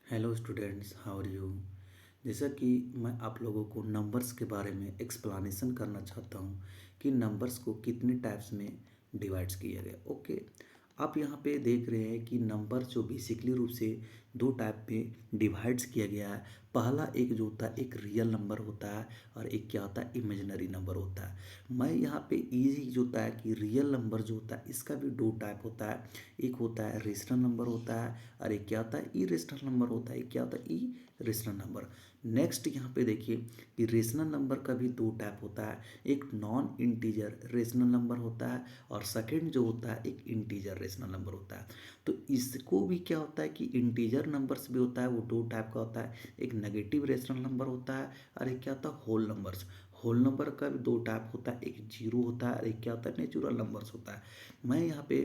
Hello students, how are you. जैसा कि मैं आप लोगों को नंबर्स के बारे में एक्सप्लानेशन करना चाहता हूँ कि नंबर्स को कितने टाइप्स में डिवाइड्स किया गया। ओके, आप यहाँ पे देख रहे हैं कि नंबर जो बेसिकली रूप से दो टाइप में डिवाइड्स किया गया है। पहला एक जो होता है एक रियल नंबर होता है और एक क्या होता है इमेजिनरी नंबर होता है। मैं यहाँ पे इजी जो होता है कि रियल नंबर जो होता है इसका भी दो टाइप होता है। एक होता है रेशनल नंबर होता है और एक क्या होता है इरेशनल नंबर होता है। एक क्या होता है इरेशनल नंबर। नेक्स्ट यहाँ पे देखिए कि रेशनल नंबर का भी दो टाइप होता है। एक नॉन इंटीजर रेशनल नंबर होता है और सेकंड जो होता है एक इंटीजर रेशनल नंबर होता है। तो इसको भी क्या होता है कि इंटीजर नंबर्स भी होता है, वो दो टाइप का होता है। एक नेगेटिव रेशनल नंबर होता है और एक क्या होता है होल नंबर्स। होल नंबर का भी दो टाइप होता है, एक जीरो होता है और एक क्या होता है नेचुरल नंबर्स होता है। मैं यहाँ पे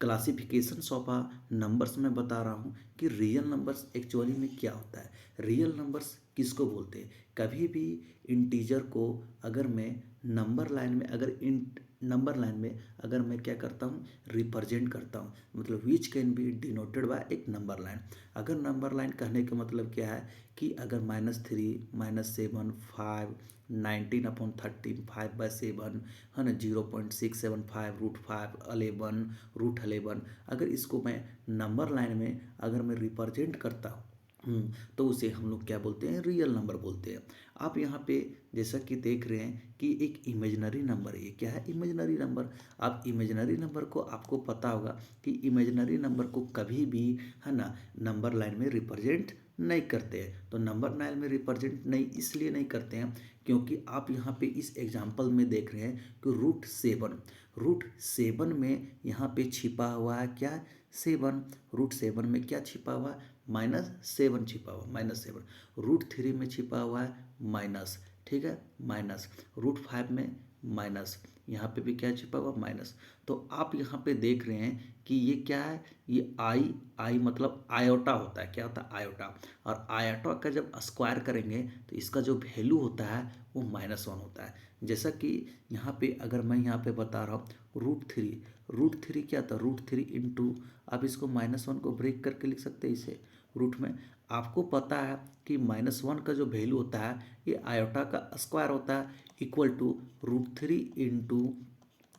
क्लासिफिकेशंस ऑफ नंबर्स में बता रहा हूँ कि रियल नंबर्स एक्चुअली में क्या होता है। रियल नंबर्स किसको बोलते हैं? कभी भी इंटीजर को अगर मैं नंबर लाइन में अगर इंट नंबर लाइन में अगर मैं क्या करता हूँ रिप्रेजेंट करता हूँ, मतलब विच कैन बी डिनोटेड बाय एक नंबर लाइन। अगर नंबर लाइन कहने का मतलब क्या है कि अगर -3 -7 5 19/13 5/7 है ना 0.675 √5 11 √11। अगर इसको मैं नंबर लाइन में अगर मैं रिप्रेजेंट करता हूँ तो उसे हम लोग क्या बोलते हैं रियल नंबर बोलते हैं। आप यहाँ पे जैसा कि देख रहे हैं कि एक इमेजिनरी नंबर है। ये क्या है इमेजिनरी नंबर। आप इमेजिनरी नंबर को आपको पता होगा कि इमेजिनरी नंबर को कभी भी है ना नंबर लाइन में रिप्रेजेंट नहीं करते हैं। तो नंबर लाइन में रिप्रेजेंट नहीं इसलिए नहीं करते हैं क्योंकि आप यहाँ पे इस एग्जाम्पल में देख रहे हैं कि √7 में यहाँ पे छिपा हुआ है क्या 7। √7 में क्या छिपा हुआ है -7 छिपा हुआ -7। √3 में छिपा हुआ है माइनस, ठीक है माइनस। √5 में माइनस, यहाँ पे भी क्या छिपा हुआ माइनस। तो आप यहाँ पे देख रहे हैं कि ये क्या है, ये आई मतलब आयोटा होता है। क्या होता है आयोटा। और आयोटा का जब स्क्वायर करेंगे तो इसका जो वैल्यू होता है वो -1 होता है। जैसा कि यहाँ पे अगर मैं यहाँ पे बता रहा हूँ √3 क्या था √3 इंटू, आप इसको -1 को ब्रेक करके लिख सकते हैं इसे रूट में। आपको पता है कि -1 का जो वैल्यू होता है ये आयोटा का स्क्वायर होता है इक्वल टू √3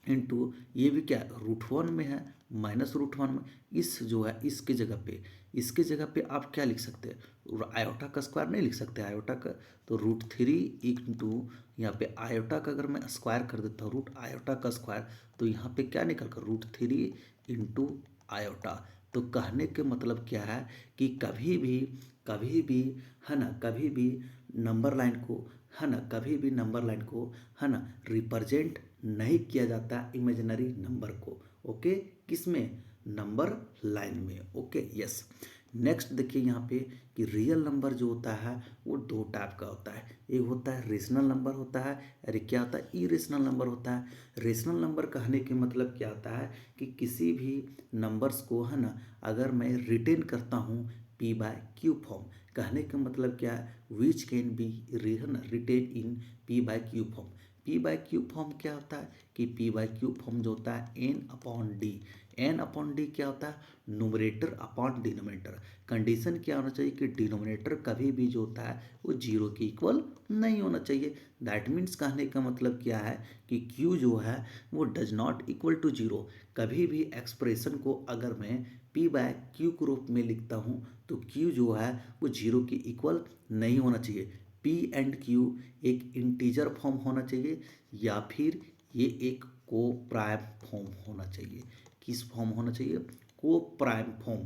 इंटू ये भी क्या √1 में है -√1 में। इस जो है इसके जगह पे आप क्या लिख सकते हैं आयोटा का स्क्वायर नहीं लिख सकते आयोटा का। तो √3 इंटू यहाँ पे आयोटा का अगर मैं स्क्वायर कर देता हूँ रूट आयोटा का स्क्वायर तो यहाँ पे क्या निकल कर √3 इंटू आयोटा। तो कहने के मतलब क्या है कि कभी भी है ना कभी भी नंबर लाइन को है ना कभी भी नंबर लाइन को है ना रिप्रेजेंट नहीं किया जाता इमेजिनरी नंबर को। ओके, किसमें नंबर लाइन में। Okay yes. नेक्स्ट देखिए यहाँ पे कि रियल नंबर जो होता है वो दो टाइप का होता है। एक होता है रेशनल नंबर होता है और एक क्या होता है इरेशनल नंबर होता है। रेशनल नंबर कहने के मतलब क्या होता है कि किसी भी नंबर्स को है ना अगर मैं रिटेन करता हूँ P/Q फॉर्म। कहने का मतलब क्या है which can be written in P/Q form. P/Q form क्या होता है कि P/Q फॉर्म जो होता है N/D। N/D क्या होता है न्यूमरेटर अपॉन डिनोमिनेटर। कंडीशन क्या होना चाहिए कि डिनोमिनेटर कभी भी जो होता है वो जीरो के इक्वल नहीं होना चाहिए। दैट मीन्स कहने का मतलब क्या है कि Q जो है वो does not equal to zero. कभी भी एक्सप्रेशन को अगर मैं P/Q के रूप में लिखता हूँ तो Q जो है वो जीरो के इक्वल नहीं होना चाहिए। P&Q एक इंटीजर फॉर्म होना चाहिए या फिर ये एक को प्राइम फॉर्म होना चाहिए। किस फॉर्म होना चाहिए को प्राइम फॉर्म।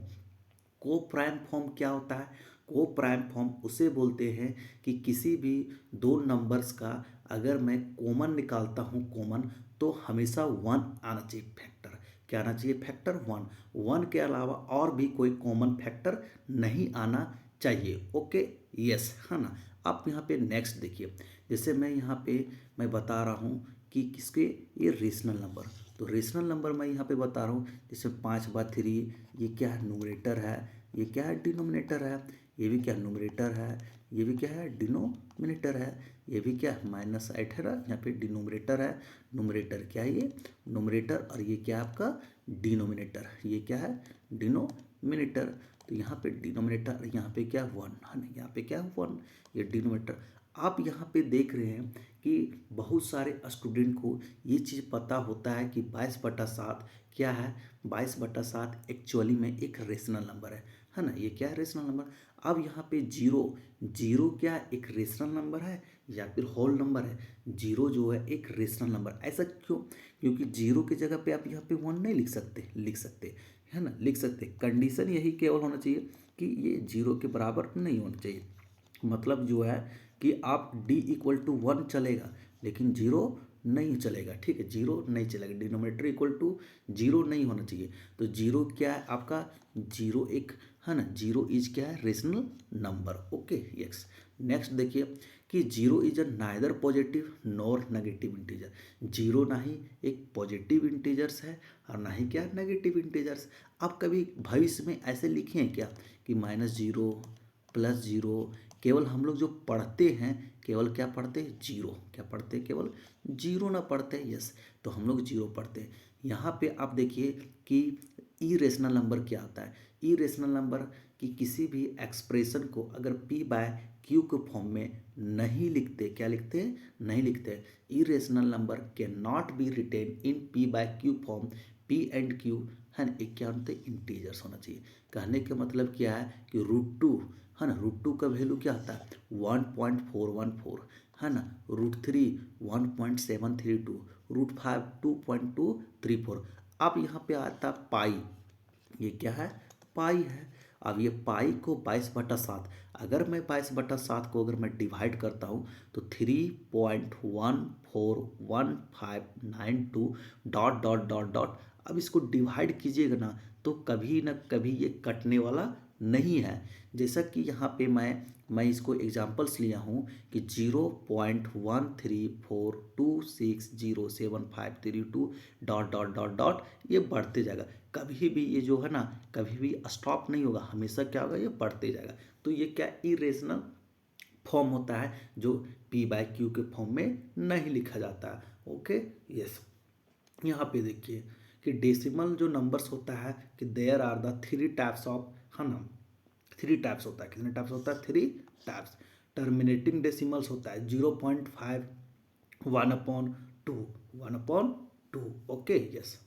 को प्राइम फॉर्म क्या होता है को प्राइम फॉर्म उसे बोलते हैं कि किसी भी दो नंबर्स का अगर मैं कॉमन निकालता हूँ कॉमन तो हमेशा 1 आना चाहिए फैक्टर। क्या आना चाहिए फैक्टर 1 के अलावा और भी कोई कॉमन फैक्टर नहीं आना चाहिए। ओके यस है ना। आप यहाँ पे नेक्स्ट देखिए जैसे मैं यहाँ पे मैं बता रहा हूँ कि किसके ये रेशनल नंबर। तो रेशनल नंबर मैं यहाँ पे बता रहा हूँ जैसे 5/3 ये क्या है न्यूमरेटर है, ये क्या है डिनोमिनेटर है। ये भी क्या न्यूमरेटर है, ये भी क्या है डिनोमिनेटर है। ये भी क्या है -8 है ना यहाँ पे डिनोमिनेटर है। न्यूमरेटर क्या है ये न्यूमरेटर और ये क्या है आपका डिनोमिनेटर। ये क्या है डिनोमिनेटर। तो यहाँ पे डिनोमिनेटर यहाँ पे क्या 1 है ना, यहाँ पे क्या 1, ये डिनोमिनेटर। आप यहाँ पे देख रहे हैं कि बहुत सारे स्टूडेंट को ये चीज़ पता होता है कि 22/7 क्या है। 22/7 एक्चुअली में एक रेशनल नंबर है ना, ये क्या है रेशनल नंबर। अब यहाँ पे जीरो, जीरो क्या एक रेशनल नंबर है या फिर होल नंबर है। जीरो जो है एक रेशनल नंबर, ऐसा क्यों? क्योंकि जीरो की जगह पे आप यहाँ पे 1 नहीं लिख सकते, लिख सकते है ना, लिख सकते। कंडीशन यही केवल होना चाहिए कि ये जीरो के बराबर नहीं होना चाहिए। मतलब जो है कि आप d=1 चलेगा लेकिन जीरो नहीं चलेगा, ठीक है, जीरो नहीं चलेगा। डिनोमिनेटर इक्वल टू जीरो नहीं होना चाहिए। तो जीरो क्या है आपका, जीरो एक है ना, जीरो इज क्या है rational number. Okay yes. Next देखिए कि zero is a neither positive nor negative integer. Zero ना ही एक पॉजिटिव इंटीजर्स है और ना ही क्या नेगेटिव इंटीजर्स। आप कभी भविष्य में ऐसे लिखे हैं क्या कि -0 +0? केवल हम लोग जो पढ़ते हैं केवल क्या पढ़ते हैं, जीरो। क्या पढ़ते हैं, केवल जीरो ना पढ़ते हैं। यस, तो हम लोग जीरो पढ़ते हैं। यहाँ पे आप देखिए कि इरेशनल नंबर क्या होता है। इरेशनल नंबर कि किसी भी एक्सप्रेशन को अगर p/q के फॉर्म में नहीं लिखते, क्या लिखते हैं, नहीं लिखते। Irrational number can not be written in p/q form. p and q है ना, एक क्या होते हैं, इंटीजर्स होना चाहिए। कहने का मतलब क्या है कि √2 है ना, √2 का वैल्यू क्या आता है 1.414 है ना, √3 1.732, √5 2.234। अब यहाँ पे आता पाई, ये क्या है, पाई है। अब ये पाई को 22/7, अगर मैं 22/7 को अगर मैं डिवाइड करता हूँ तो 3.141592 डॉट डॉट डॉट डॉट। अब इसको डिवाइड कीजिएगा तो कभी ना कभी ये कटने वाला नहीं है। जैसा कि यहाँ पे मैं इसको एग्जांपल्स लिया हूँ कि 0.1342607532 डॉट डॉट डॉट डॉट, ये बढ़ते जाएगा। कभी भी ये जो है ना, कभी भी स्टॉप नहीं होगा, हमेशा क्या होगा, ये बढ़ते जाएगा। तो ये क्या इरेशनल फॉर्म होता है जो p/q के फॉर्म में नहीं लिखा जाता है। Okay yes. यहाँ पे देखिए कि डेसिमल जो नंबर्स होता है कि there are the 3 types of, है ना, 3 टाइप्स होता है। कितने टाइप्स होता है, 3 टाइप्स। टर्मिनेटिंग डेसिमल्स होता है 0.5, 1/2, 1/2। Okay yes.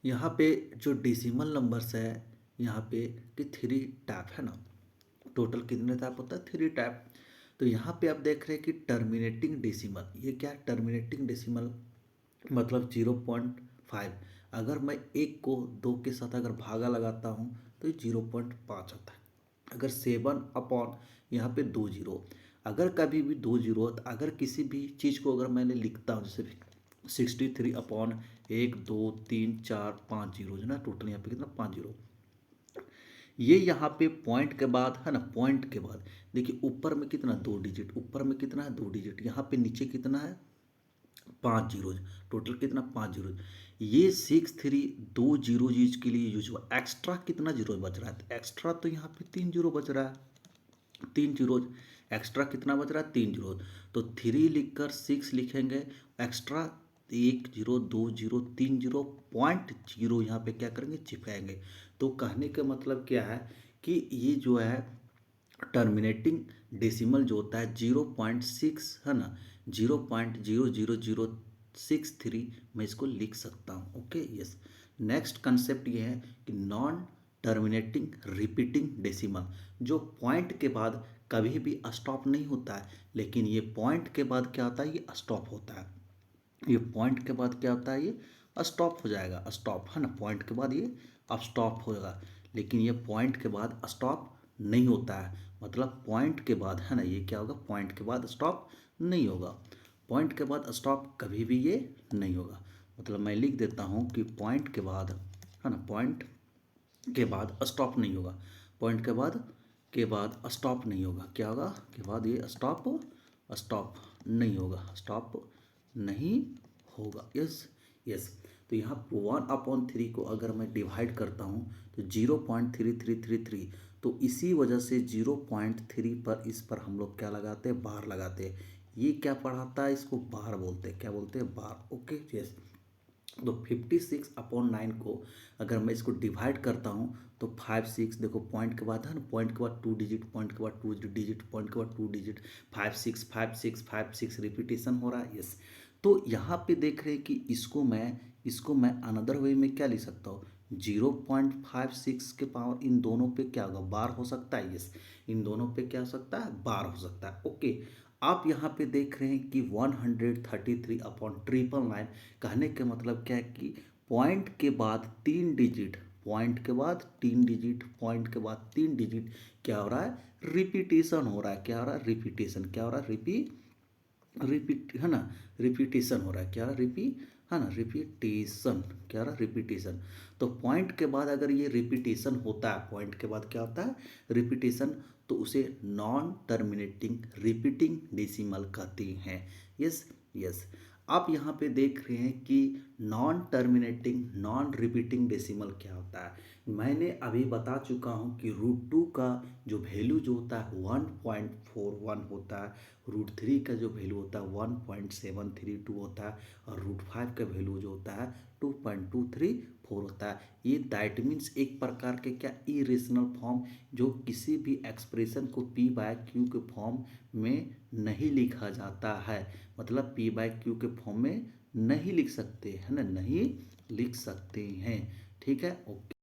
यहाँ पे जो डेसिमल नंबर्स है यहाँ पे कि 3 टाइप है ना, टोटल कितने टाइप होता है, 3 टाइप। तो यहाँ पे आप देख रहे हैं कि टर्मिनेटिंग डेसिमल, ये क्या है, टर्मिनेटिंग डेसिमल मतलब 0.5। अगर मैं एक को दो के साथ अगर भागा लगाता हूँ तो ये 0.5 आता है। अगर 7/, यहाँ पे 2 जीरो, अगर कभी भी 2 जीरो, अगर किसी भी चीज़ को अगर मैंने लिखता हूँ जैसे 63/1 2 3 4 5 जीरो है ना, टोटल यहाँ पे कितना 5 जीरो। ये यहाँ पे पॉइंट के बाद है ना, पॉइंट के बाद देखिए ऊपर में कितना 2 डिजिट, ऊपर में कितना है 2 डिजिट, यहाँ पे नीचे कितना है 5 जीरोज, टोटल कितना 5 जीरोज। ये 6 3 2 जीरो जीज के लिए यूज हुआ। एक्स्ट्रा कितना जीरो बच रहा है, तो एक्स्ट्रा तो यहाँ पे 3 जीरो बच रहा है, 3 जीरोज। एक्स्ट्रा कितना बच रहा है 3 जीरो। तो 3 लिखकर 6 लिखेंगे, extra 1 zero 2 zero 3 zero, point zero यहाँ पे क्या करेंगे, चिपकाएंगे। तो कहने का मतलब क्या है कि ये जो है टर्मिनेटिंग डेसिमल जो होता है 0.6 है ना, 0.00063 मैं इसको लिख सकता हूँ। Okay yes. नेक्स्ट कंसेप्ट ये है कि नॉन टर्मिनेटिंग रिपीटिंग डेसिमल, जो पॉइंट के बाद कभी भी स्टॉप नहीं होता है, लेकिन ये पॉइंट के बाद क्या होता है, ये स्टॉप होता है। ये पॉइंट के बाद क्या होता है, ये स्टॉप हो जाएगा, स्टॉप है ना, पॉइंट के बाद ये अब स्टॉप होगा। लेकिन ये पॉइंट के बाद स्टॉप नहीं होता है, मतलब पॉइंट के बाद है ना, ये क्या होगा, पॉइंट के बाद स्टॉप नहीं होगा। पॉइंट के बाद स्टॉप कभी भी ये नहीं होगा। मतलब मैं लिख देता हूँ कि पॉइंट के बाद है ना, पॉइंट के बाद स्टॉप नहीं होगा, पॉइंट के बाद स्टॉप नहीं होगा। क्या होगा, के बाद ये स्टॉप, स्टॉप नहीं होगा, स्टॉप नहीं होगा। Yes yes. तो यहाँ 1/3 को अगर मैं डिवाइड करता हूँ तो 0.3333, तो इसी वजह से 0.3 पर इस पर हम लोग क्या लगाते हैं, बार लगाते हैं। ये क्या पढ़ाता है, इसको बार बोलते हैं, क्या बोलते हैं, बार। Okay yes. तो 56/9 को अगर मैं इसको डिवाइड करता हूँ तो 5 6 देखो पॉइंट के बाद है ना, पॉइंट के बाद 2 डिजिट, पॉइंट के बाद 2 डिजिट, पॉइंट के बाद 2 डिजिट, 5 6 5 6 5 6 रिपीटेशन हो रहा है। यस, तो यहाँ पे देख रहे हैं कि इसको मैं अनदर वे में क्या लिख सकता हूँ, 0.56 के पावर इन दोनों पे क्या होगा, बार हो सकता है। यस, इन दोनों पे क्या हो सकता है, बार हो सकता है। ओके, आप यहाँ पे देख रहे हैं कि 133/999 कहने का मतलब क्या है कि पॉइंट के बाद 3 डिजिट, पॉइंट के बाद 3 डिजिट, पॉइंट के बाद 3 डिजिट क्या हो रहा है, रिपीटेशन हो रहा है। क्या हो रहा है, रिपीटेशन। क्या हो रहा है, रिपीट है ना, रिपीटेशन हो रहा है। क्या है ना, रिपीटेशन। क्या हो रहा है, रिपीटेशन। तो पॉइंट के बाद अगर ये रिपीटेशन होता है, पॉइंट के बाद क्या होता है, रिपीटेशन, तो उसे नॉन टर्मिनेटिंग रिपीटिंग डेसिमल कहते हैं। यस यस, आप यहाँ पे देख रहे हैं कि non terminating non repeating decimal क्या होता है। मैंने अभी बता चुका हूँ कि √2 का जो वैल्यू जो होता है 1.41 होता है, √3 का जो वैल्यू होता है 1.732 होता है, और √5 का वैल्यू जो होता है 2.234 होता है। ये दैट मीन्स एक प्रकार के क्या, इरेशनल फॉर्म, जो किसी भी एक्सप्रेशन को P/Q के फॉर्म में नहीं लिखा जाता है। मतलब P/Q के फॉर्म में नहीं लिख सकते है ना, नहीं लिख सकते हैं। ठीक है, ओके।